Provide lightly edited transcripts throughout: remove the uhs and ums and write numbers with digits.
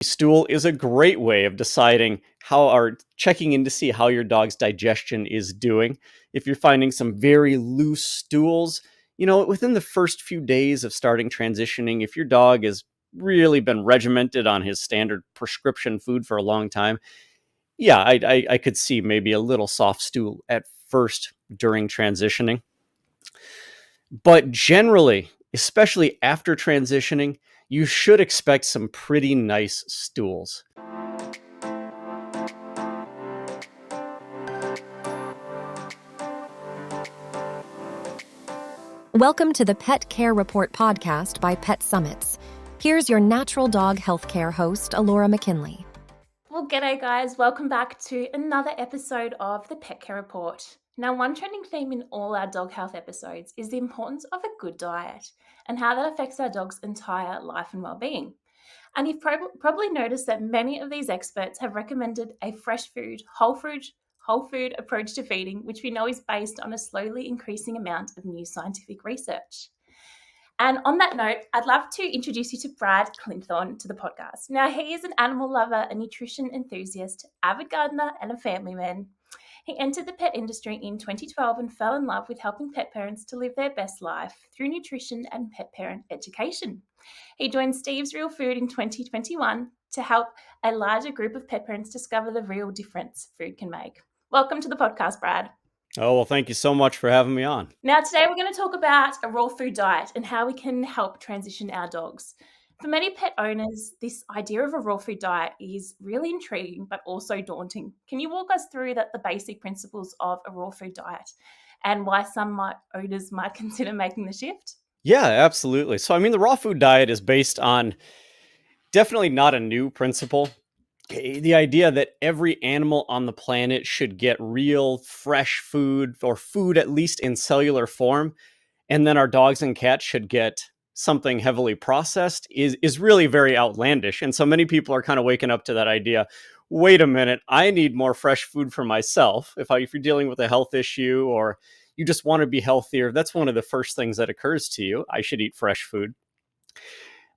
Stool is a great way of deciding checking in to see how your dog's digestion is doing. If you're finding some very loose stools, within the first few days of starting transitioning, if your dog has really been regimented on his standard prescription food for a long time, yeah, I could see maybe a little soft stool at first during transitioning. But generally, especially after transitioning, you should expect some pretty nice stools. Welcome to the Pet Care Report podcast by Pet Summits. Here's your natural dog healthcare host, Alora McKinley. Well, g'day guys, welcome back to another episode of the Pet Care Report. Now, one trending theme in all our dog health episodes is the importance of a good diet and how that affects our dog's entire life and well-being. And you've probably noticed that many of these experts have recommended a fresh food, whole food approach to feeding, which we know is based on a slowly increasing amount of new scientific research. And on that note, I'd love to introduce you to Brad Clinthorne to the podcast. Now, he is an animal lover, a nutrition enthusiast, avid gardener, and a family man. He entered the pet industry in 2012 and fell in love with helping pet parents to live their best life through nutrition and pet parent education. He joined Steve's Real Food in 2021 to help a larger group of pet parents discover the real difference food can make. Welcome to the podcast, Brad. Oh, well, thank you so much for having me on. Now, today we're going to talk about a raw food diet and how we can help transition our dogs. For many pet owners, this idea of a raw food diet is really intriguing, but also daunting. Can you walk us through the basic principles of a raw food diet and why some owners might consider making the shift? Yeah, absolutely. So, the raw food diet is based on definitely not a new principle. The idea that every animal on the planet should get real, fresh food, or food at least in cellular form, and then our dogs and cats should get something heavily processed is really very outlandish. And so many people are kind of waking up to that idea. Wait a minute, I need more fresh food for myself. If you're dealing with a health issue or you just want to be healthier, that's one of the first things that occurs to you. I should eat fresh food.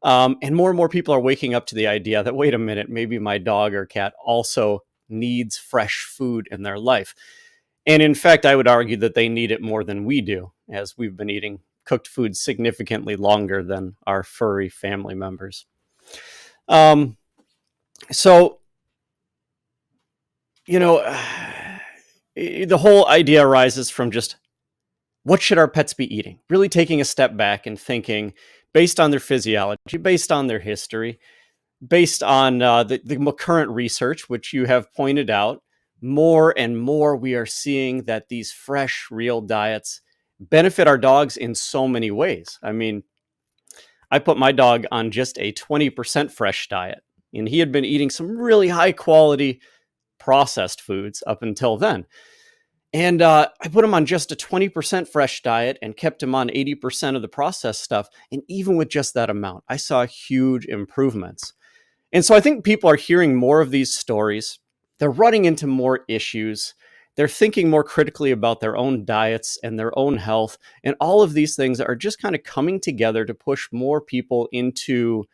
And more people are waking up to the idea that, wait a minute, maybe my dog or cat also needs fresh food in their life. And in fact, I would argue that they need it more than we do, as we've been eating cooked food significantly longer than our furry family members. So, the whole idea arises from just what should our pets be eating? Really taking a step back and thinking, based on their physiology, based on their history, based on the current research, which you have pointed out, more and more we are seeing that these fresh, real diets benefit our dogs in so many ways. I put my dog on just a 20% fresh diet, and he had been eating some really high quality processed foods up until then. And I put him on just a 20% fresh diet and kept him on 80% of the processed stuff. And even with just that amount, I saw huge improvements. And so I think people are hearing more of these stories. They're running into more issues. They're thinking more critically about their own diets and their own health. And all of these things are just kind of coming together to push more people into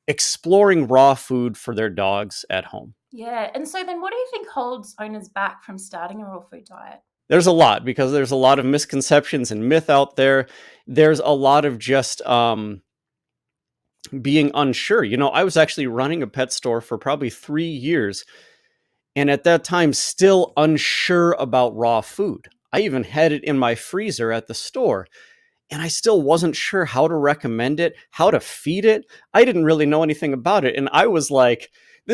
exploring raw food for their dogs at home. Yeah, and so then what do you think holds owners back from starting a raw food diet? There's a lot, because there's a lot of misconceptions and myth out there. There's a lot of just being unsure. I was actually running a pet store for probably 3 years, and at that time still unsure about raw food. I even had it in my freezer at the store, and I still wasn't sure how to recommend it, how to feed it. I didn't really know anything about it, and I was like,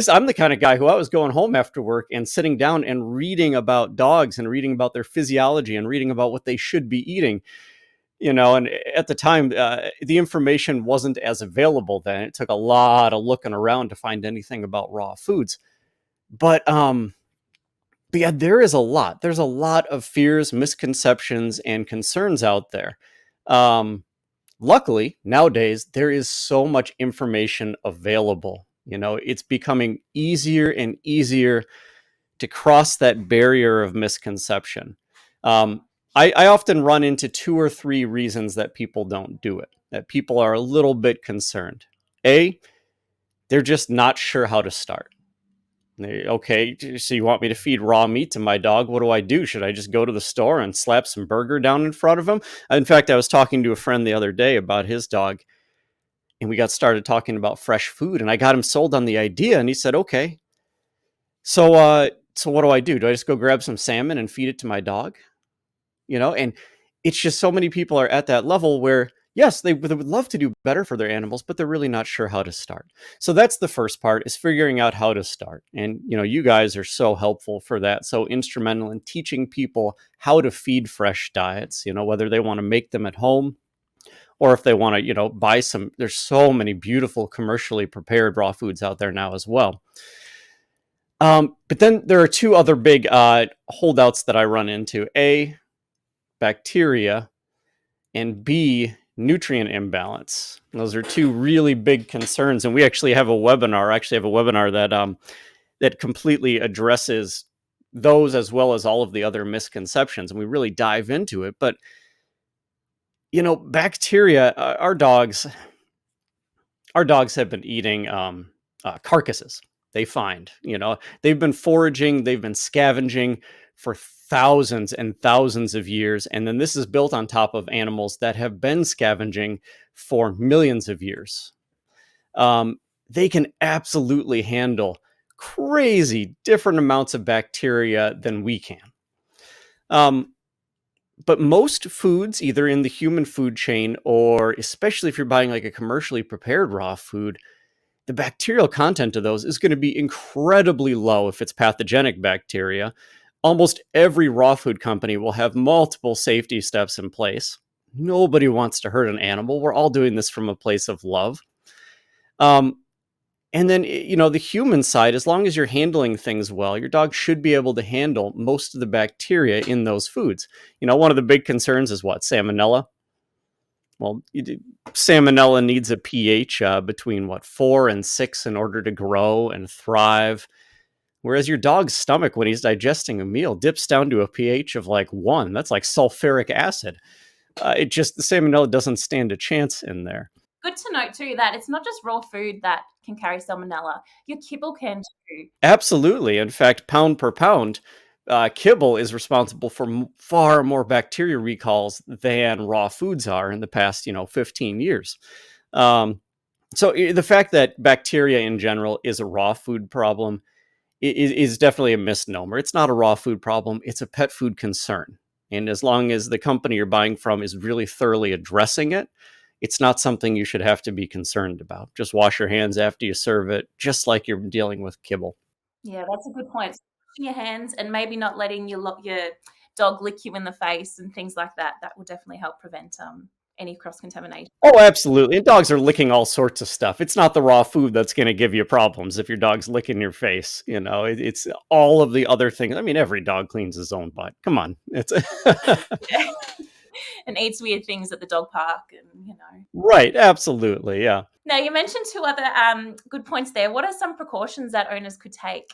I'm the kind of guy who I was going home after work and sitting down and reading about dogs and reading about their physiology and reading about what they should be eating. And at the time, the information wasn't as available then. It took a lot of looking around to find anything about raw foods. But yeah, there's a lot of fears, misconceptions, and concerns out there. Luckily, nowadays, there is so much information available. It's becoming easier and easier to cross that barrier of misconception. I often run into 2 or 3 reasons that people don't do it, that people are a little bit concerned. A, they're just not sure how to start. Okay, so you want me to feed raw meat to my dog? What do I do? Should I just go to the store and slap some burger down in front of him? In fact, I was talking to a friend the other day about his dog, and we got started talking about fresh food, and I got him sold on the idea, and he said, okay, so what do I do? Do I just go grab some salmon and feed it to my dog? And it's just so many people are at that level where, yes, they would love to do better for their animals, but they're really not sure how to start. So that's the first part, is figuring out how to start. And, you guys are so helpful for that. So instrumental in teaching people how to feed fresh diets, whether they want to make them at home or if they want to, buy some. There's so many beautiful commercially prepared raw foods out there now as well. But then there are two other big holdouts that I run into. A, bacteria, and B, nutrient imbalance. Those are two really big concerns. And we actually have a webinar that completely addresses those as well as all of the other misconceptions. And we really dive into it. But, bacteria, our dogs have been eating carcasses they find. They've been foraging, they've been scavenging for thousands and thousands of years. And then this is built on top of animals that have been scavenging for millions of years. They can absolutely handle crazy different amounts of bacteria than we can. But most foods, either in the human food chain or especially if you're buying like a commercially prepared raw food, the bacterial content of those is going to be incredibly low if it's pathogenic bacteria. Almost every raw food company will have multiple safety steps in place. Nobody wants to hurt an animal. We're all doing this from a place of love. And then, the human side, as long as you're handling things well, your dog should be able to handle most of the bacteria in those foods. One of the big concerns is what? Salmonella. Well, salmonella needs a pH between 4 and 6 in order to grow and thrive. Whereas your dog's stomach, when he's digesting a meal, dips down to a pH of 1. That's like sulfuric acid. The salmonella doesn't stand a chance in there. Good to note too that it's not just raw food that can carry salmonella. Your kibble can too. Absolutely. In fact, pound per pound, kibble is responsible for far more bacteria recalls than raw foods are in the past, 15 years. So the fact that bacteria in general is a raw food problem is definitely a misnomer. It's not a raw food problem. It's a pet food concern. And as long as the company you're buying from is really thoroughly addressing it, it's not something you should have to be concerned about. Just wash your hands after you serve it, just like you're dealing with kibble. Yeah, that's a good point. Washing your hands and maybe not letting your dog lick you in the face and things like that. That will definitely help prevent any cross-contamination. Oh, absolutely. And dogs are licking all sorts of stuff. It's not the raw food that's going to give you problems if your dog's licking your face. It's all of the other things. I mean, every dog cleans his own butt. Come on. It's and eats weird things at the dog park and, Right. Absolutely. Yeah. Now, you mentioned two other good points there. What are some precautions that owners could take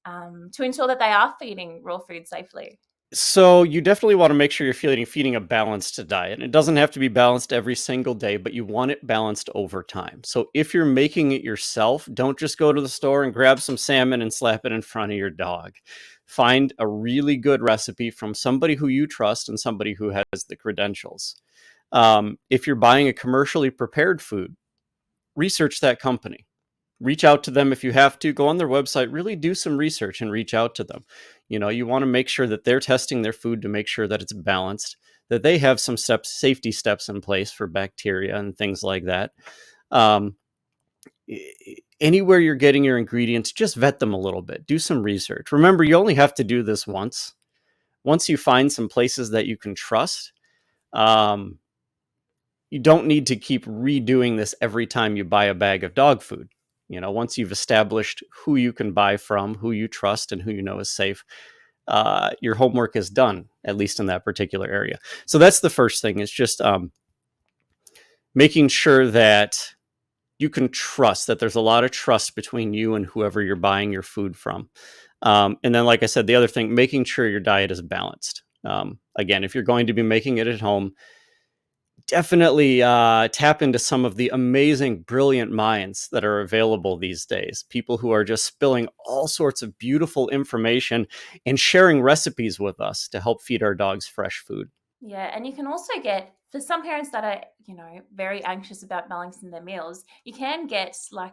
to ensure that they are feeding raw food safely? So you definitely want to make sure you're feeding a balanced diet. It doesn't have to be balanced every single day, but you want it balanced over time. So if you're making it yourself, don't just go to the store and grab some salmon and slap it in front of your dog. Find a really good recipe from somebody who you trust and somebody who has the credentials. If you're buying a commercially prepared food, research that company. Reach out to them if you have to. Go on their website, really do some research and reach out to them. You want to make sure that they're testing their food to make sure that it's balanced, that they have some safety steps in place for bacteria and things like that. Anywhere you're getting your ingredients, just vet them a little bit. Do some research. Remember, you only have to do this once. Once you find some places that you can trust, you don't need to keep redoing this every time you buy a bag of dog food. Once you've established who you can buy from, who you trust, and who you know is safe, your homework is done, at least in that particular area. So that's the first thing, is just making sure that you can trust, that there's a lot of trust between you and whoever you're buying your food from. And then, like I said, the other thing, making sure your diet is balanced. Again, if you're going to be making it at home, definitely tap into some of the amazing, brilliant minds that are available these days. People who are just spilling all sorts of beautiful information and sharing recipes with us to help feed our dogs fresh food. Yeah, and you can also get, for some parents that are, very anxious about balancing their meals, you can get like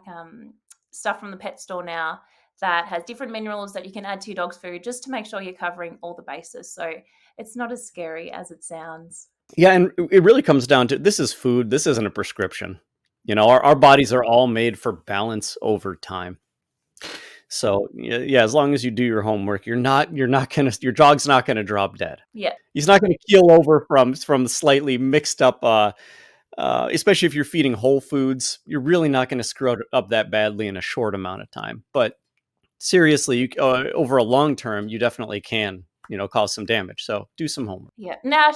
stuff from the pet store now that has different minerals that you can add to your dog's food just to make sure you're covering all the bases. So it's not as scary as it sounds. Yeah, and it really comes down to this is food. This isn't a prescription. Our bodies are all made for balance over time. So yeah, as long as you do your homework, your dog's not gonna drop dead. Yeah. He's not gonna keel over from slightly mixed up. Especially if you're feeding whole foods, you're really not going to screw it up that badly in a short amount of time. But seriously, over a long term, you definitely can, cause some damage. So do some homework. Yeah. Now,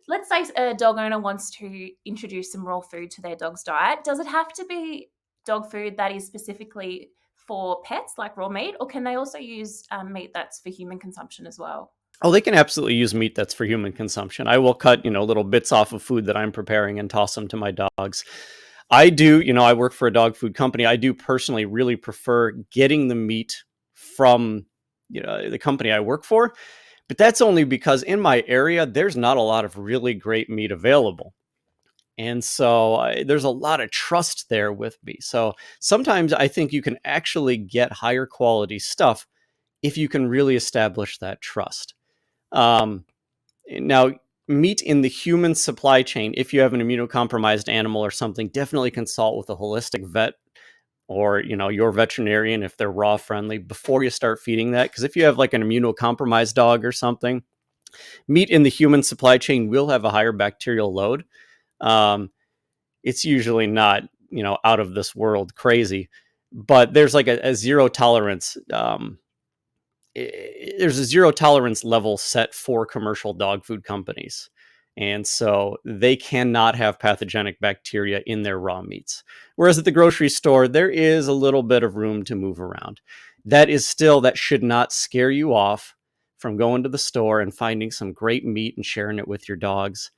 let's say a dog owner wants to introduce some raw food to their dog's diet. Does it have to be dog food that is specifically for pets, like raw meat, or can they also use meat that's for human consumption as well? Oh, they can absolutely use meat that's for human consumption. I will cut, little bits off of food that I'm preparing and toss them to my dogs. I do, I work for a dog food company. I do personally really prefer getting the meat from, the company I work for. But that's only because in my area, there's not a lot of really great meat available. And so there's a lot of trust there with me. So sometimes I think you can actually get higher quality stuff if you can really establish that trust. Now, meat in the human supply chain, if you have an immunocompromised animal or something, definitely consult with a holistic vet or your veterinarian if they're raw friendly before you start feeding that. Because if you have like an immunocompromised dog or something, meat in the human supply chain will have a higher bacterial load. It's usually not out of this world crazy, but there's like a zero tolerance. There's a zero tolerance level set for commercial dog food companies. And so they cannot have pathogenic bacteria in their raw meats. Whereas at the grocery store, there is a little bit of room to move around. That should not scare you off from going to the store and finding some great meat and sharing it with your dogs.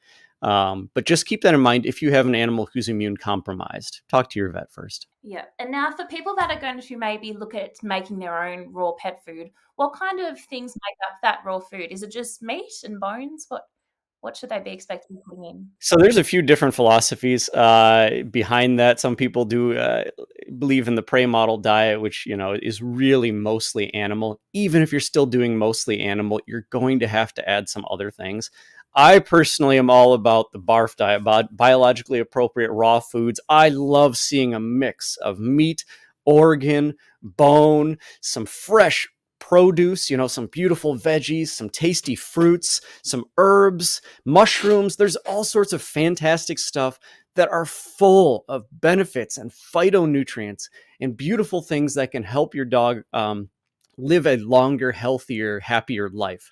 But just keep that in mind if you have an animal who's immune compromised. Talk to your vet first. Yeah. And now for people that are going to maybe look at making their own raw pet food, what kind of things make up that raw food? Is it just meat and bones? What should they be expecting putting in? So there's a few different philosophies behind that. Some people do believe in the prey model diet, which is really mostly animal. Even if you're still doing mostly animal, you're going to have to add some other things. I personally am all about the BARF diet, biologically appropriate raw foods. I love seeing a mix of meat, organ, bone, some fresh produce, some beautiful veggies, some tasty fruits, some herbs, mushrooms. There's all sorts of fantastic stuff that are full of benefits and phytonutrients and beautiful things that can help your dog live a longer, healthier, happier life.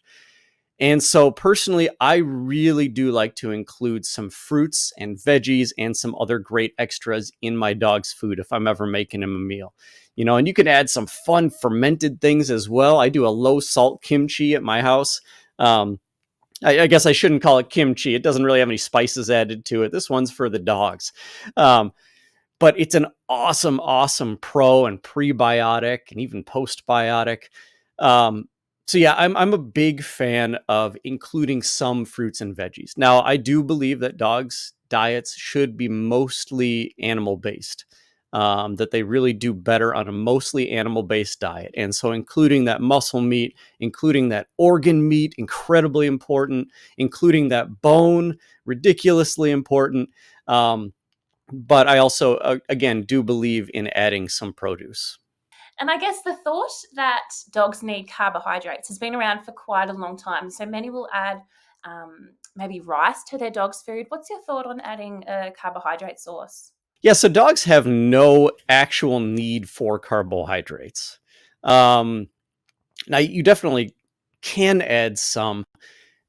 And so personally, I really do like to include some fruits and veggies and some other great extras in my dog's food if I'm ever making him a meal. And you can add some fun fermented things as well. I do a low salt kimchi at my house. I guess I shouldn't call it kimchi. It doesn't really have any spices added to it. This one's for the dogs. But it's an awesome, awesome pro and prebiotic and even postbiotic. So yeah, I'm a big fan of including some fruits and veggies. Now, I do believe that dogs' diets should be mostly animal-based, that they really do better on a mostly animal-based diet. And so including that muscle meat, including that organ meat, incredibly important, including that bone, ridiculously important. But I also, again, do believe in adding some produce. And I guess the thought that dogs need carbohydrates has been around for quite a long time. So many will add maybe rice to their dog's food. What's your thought on adding a carbohydrate source? Yeah, so dogs have no actual need for carbohydrates. Now, you definitely can add some,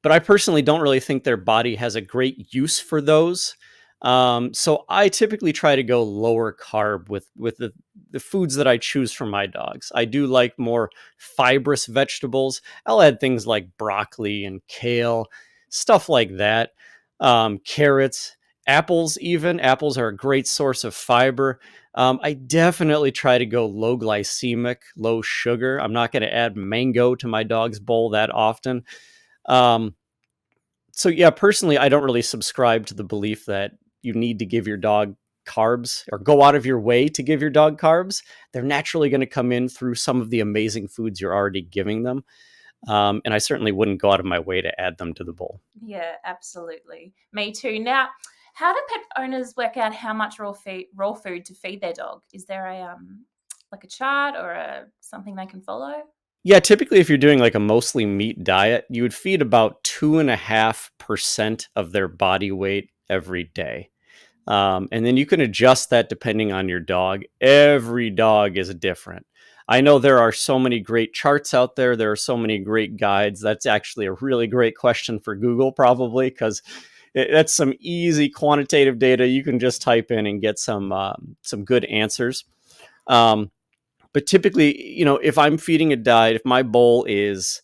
but I personally don't really think their body has a great use for those. So I typically try to go lower carb with the foods that I choose for my dogs. I do like more fibrous vegetables. I'll add things like broccoli and kale, stuff like that. carrots, apples. Even apples are a great source of fiber. I definitely try to go low glycemic, low sugar. I'm not going to add mango to my dog's bowl that often. Um, so yeah, personally, I don't really subscribe to the belief that you need to give your dog carbs or go out of your way to give your dog carbs. They're naturally going to come in through some of the amazing foods you're already giving them. And I certainly wouldn't go out of my way to add them to the bowl. Yeah, absolutely. Me too. Now, how do pet owners work out how much raw food to feed their dog? Is there a like a chart or something they can follow? Yeah, typically, if you're doing like a mostly meat diet, you would feed about 2.5% of their body weight every day. And then you can adjust that depending on your dog. Every dog is different. I know there are so many great charts out there. There are so many great guides. That's actually a really great question for Google, probably, because that's some easy quantitative data you can just type in and get some good answers. But typically, if I'm feeding a diet, if my bowl is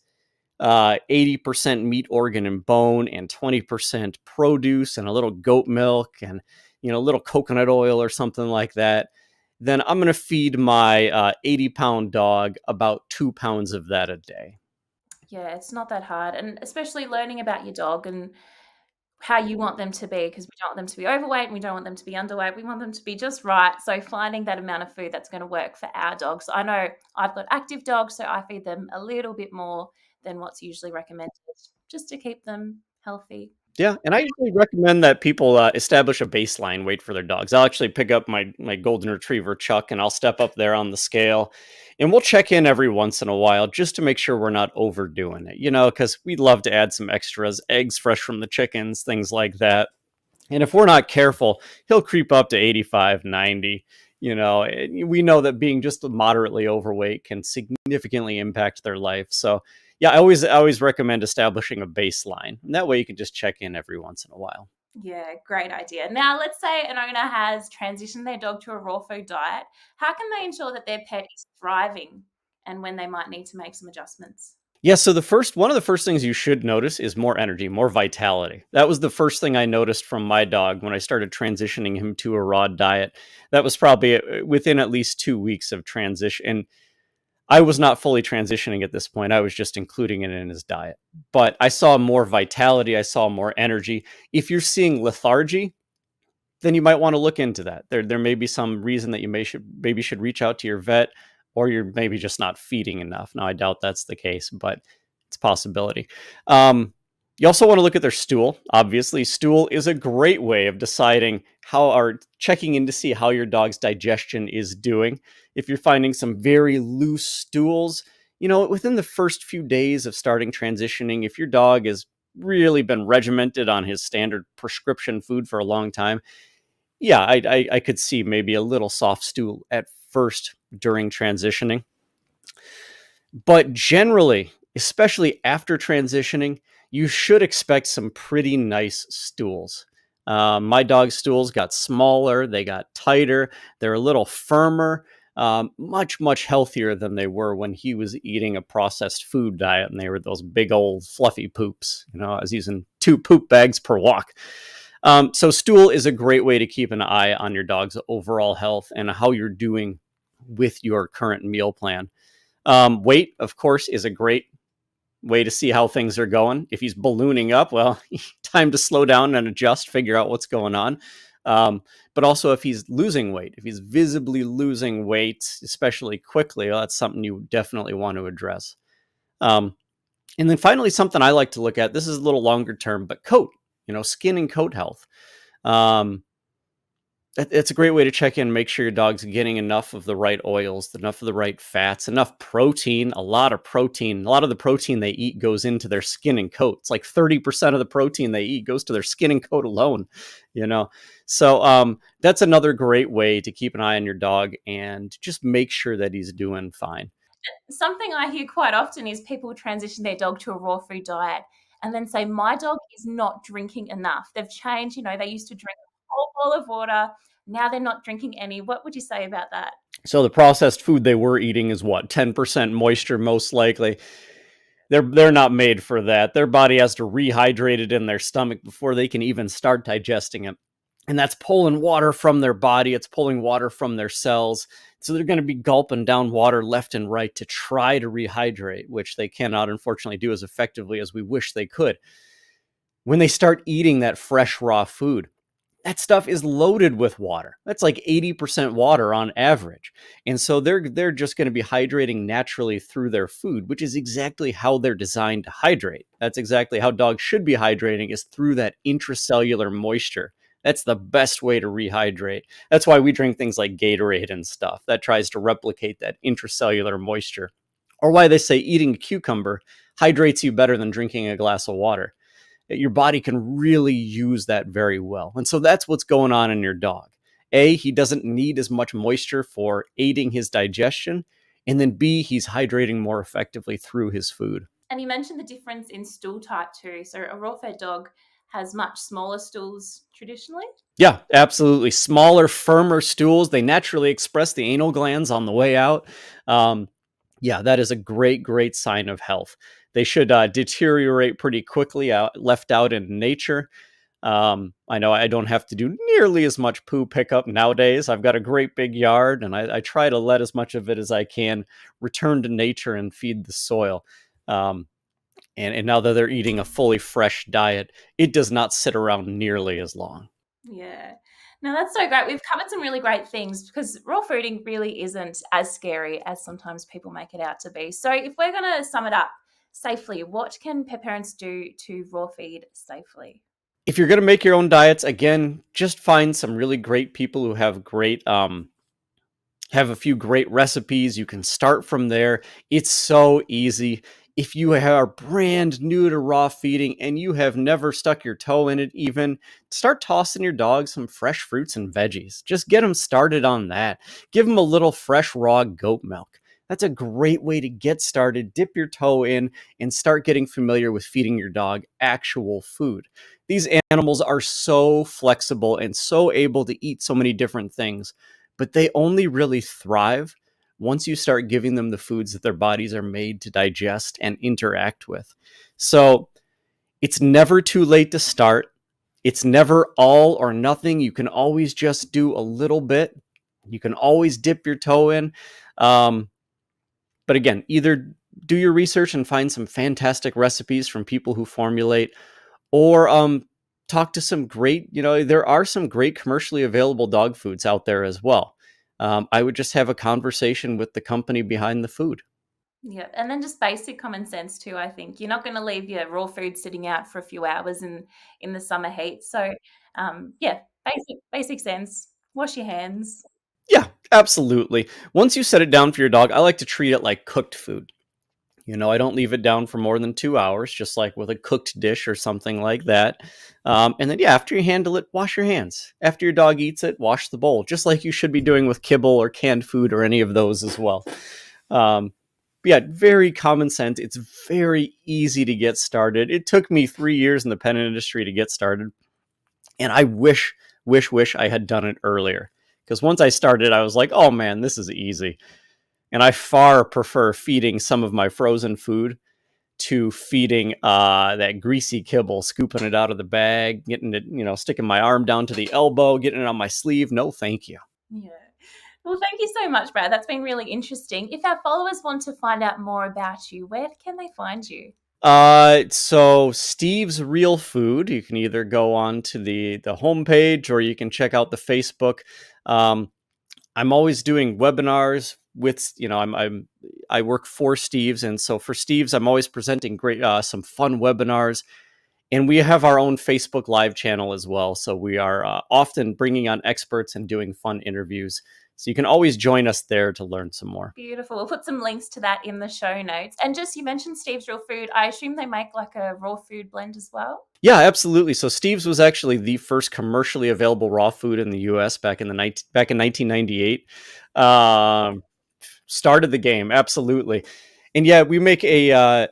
80% meat, organ, and bone, and 20% produce, and a little goat milk, and a little coconut oil or something like that, then I'm going to feed my 80-pound dog about 2 pounds of that a day. Yeah, it's not that hard, and especially learning about your dog and how you want them to be, because we don't want them to be overweight and we don't want them to be underweight. We want them to be just right. So finding that amount of food that's going to work for our dogs. I know I've got active dogs, so I feed them a little bit more than what's usually recommended just to keep them healthy. Yeah, and I usually recommend that people establish a baseline weight for their dogs. I'll actually pick up my golden retriever Chuck, and I'll step up there on the scale, and we'll check in every once in a while just to make sure we're not overdoing it. Because we'd love to add some extras, eggs fresh from the chickens, things like that. And if we're not careful, he'll creep up to 85, 90. We know that being just moderately overweight can significantly impact their life. So yeah, I always recommend establishing a baseline. And that way you can just check in every once in a while. Yeah, great idea. Now, let's say an owner has transitioned their dog to a raw food diet. How can they ensure that their pet is thriving and when they might need to make some adjustments? Yeah, so one of the first things you should notice is more energy, more vitality. That was the first thing I noticed from my dog when I started transitioning him to a raw diet. That was probably within at least 2 weeks of transition. And I was not fully transitioning at this point. I was just including it in his diet. But I saw more vitality. I saw more energy. If you're seeing lethargy, then you might want to look into that. There may be some reason that you maybe should reach out to your vet, or you're maybe just not feeding enough. Now, I doubt that's the case, but it's a possibility. You also want to look at their stool. Obviously, stool is a great way of deciding checking in to see how your dog's digestion is doing. If you're finding some very loose stools, within the first few days of starting transitioning, if your dog has really been regimented on his standard prescription food for a long time, yeah, I could see maybe a little soft stool at first during transitioning. But generally, especially after transitioning, you should expect some pretty nice stools. My dog's stools got smaller, they got tighter, they're a little firmer, much, much healthier than they were when he was eating a processed food diet and they were those big old fluffy poops. I was using 2 poop bags per walk. So stool is a great way to keep an eye on your dog's overall health and how you're doing with your current meal plan. Weight, of course, is a great way to see how things are going. If he's ballooning up, well, time to slow down and adjust, figure out what's going on. But also if he's losing weight, if he's visibly losing weight, especially quickly, well, that's something you definitely want to address. And then finally, something I like to look at, this is a little longer term, but coat, skin and coat health. It's a great way to check in, make sure your dog's getting enough of the right oils, enough of the right fats, enough protein, a lot of protein. A lot of the protein they eat goes into their skin and coat. It's like 30% of the protein they eat goes to their skin and coat alone, So that's another great way to keep an eye on your dog and just make sure that he's doing fine. Something I hear quite often is people transition their dog to a raw food diet and then say, my dog is not drinking enough. They've changed, they used to drink a whole bowl of water. Now they're not drinking any. What would you say about that? So the processed food they were eating is what, 10% moisture most likely. They're not made for that. Their body has to rehydrate it in their stomach before they can even start digesting it. And that's pulling water from their body. It's pulling water from their cells. So they're going to be gulping down water left and right to try to rehydrate, which they cannot, unfortunately, do as effectively as we wish they could. When they start eating that fresh, raw food, that stuff is loaded with water. That's like 80% water on average. And so they're just going to be hydrating naturally through their food, which is exactly how they're designed to hydrate. That's exactly how dogs should be hydrating, is through that intracellular moisture. That's the best way to rehydrate. That's why we drink things like Gatorade and stuff that tries to replicate that intracellular moisture. Or why they say eating a cucumber hydrates you better than drinking a glass of water. Your body can really use that very well. And so that's what's going on in your dog. A, he doesn't need as much moisture for aiding his digestion. And then B, he's hydrating more effectively through his food. And you mentioned the difference in stool type too. So a raw-fed dog has much smaller stools traditionally. Yeah, absolutely. Smaller, firmer stools. They naturally express the anal glands on the way out. Yeah, that is a great, great sign of health. They should deteriorate pretty quickly left out in nature. I know I don't have to do nearly as much poo pickup nowadays. I've got a great big yard, and I try to let as much of it as I can return to nature and feed the soil. And now that they're eating a fully fresh diet, it does not sit around nearly as long. Yeah. No, that's so great. We've covered some really great things because raw fooding really isn't as scary as sometimes people make it out to be. So if we're going to sum it up safely, what can pet parents do to raw feed safely? If you're going to make your own diets, again, just find some really great people who have have a few great recipes. You can start from there. It's so easy. If you are brand new to raw feeding and you have never stuck your toe in it, even start tossing your dog some fresh fruits and veggies. Just get them started on that. Give them a little fresh raw goat milk. That's a great way to get started. Dip your toe in and start getting familiar with feeding your dog actual food. These animals are so flexible and so able to eat so many different things, but they only really thrive once you start giving them the foods that their bodies are made to digest and interact with. So it's never too late to start. It's never all or nothing. You can always just do a little bit. You can always dip your toe in. But again, either do your research and find some fantastic recipes from people who formulate, or talk to some great, there are some great commercially available dog foods out there as well. I would just have a conversation with the company behind the food. Yeah, and then just basic common sense too, I think. You're not going to leave your raw food sitting out for a few hours in the summer heat. So, yeah, basic sense. Wash your hands. Yeah, absolutely. Once you set it down for your dog, I like to treat it like cooked food. I don't leave it down for more than 2 hours, just like with a cooked dish or something like that. And then, yeah, after you handle it, wash your hands. After your dog eats it, wash the bowl, just like you should be doing with kibble or canned food or any of those as well. But yeah, very common sense. It's very easy to get started. It took me 3 years in the pet industry to get started. And I wish I had done it earlier. Because once I started, I was like, oh man, this is easy. And I far prefer feeding some of my frozen food to feeding that greasy kibble, scooping it out of the bag, getting it, sticking my arm down to the elbow, getting it on my sleeve. No, thank you. Yeah. Well, thank you so much, Brad. That's been really interesting. If our followers want to find out more about you, where can they find you? So Steve's Real Food, you can either go on to the homepage or you can check out the Facebook. I'm always doing webinars with, I work for Steve's. And so for Steve's, I'm always presenting some fun webinars, and we have our own Facebook live channel as well. So we are often bringing on experts and doing fun interviews. So you can always join us there to learn some more. Beautiful. We'll put some links to that in the show notes. And just, you mentioned Steve's Real Food. I assume they make like a raw food blend as well? Yeah, absolutely. So Steve's was actually the first commercially available raw food in the U.S. back in 1998. Started the game, absolutely. And yeah, we make a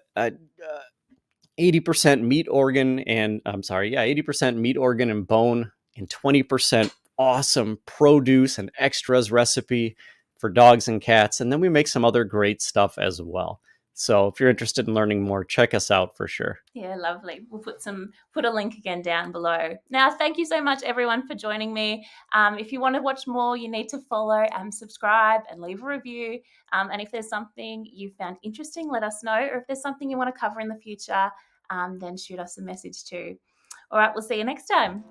80% meat organ and 80% meat organ and bone, and 20% awesome produce and extras recipe for dogs and cats. And then we make some other great stuff as well. So if you're interested in learning more, check us out for sure. Yeah, lovely. We'll put a link again down below. Now, thank you so much, everyone, for joining me. If you want to watch more, you need to follow and subscribe and leave a review. And if there's something you found interesting, let us know. Or if there's something you want to cover in the future, then shoot us a message too. All right, we'll see you next time.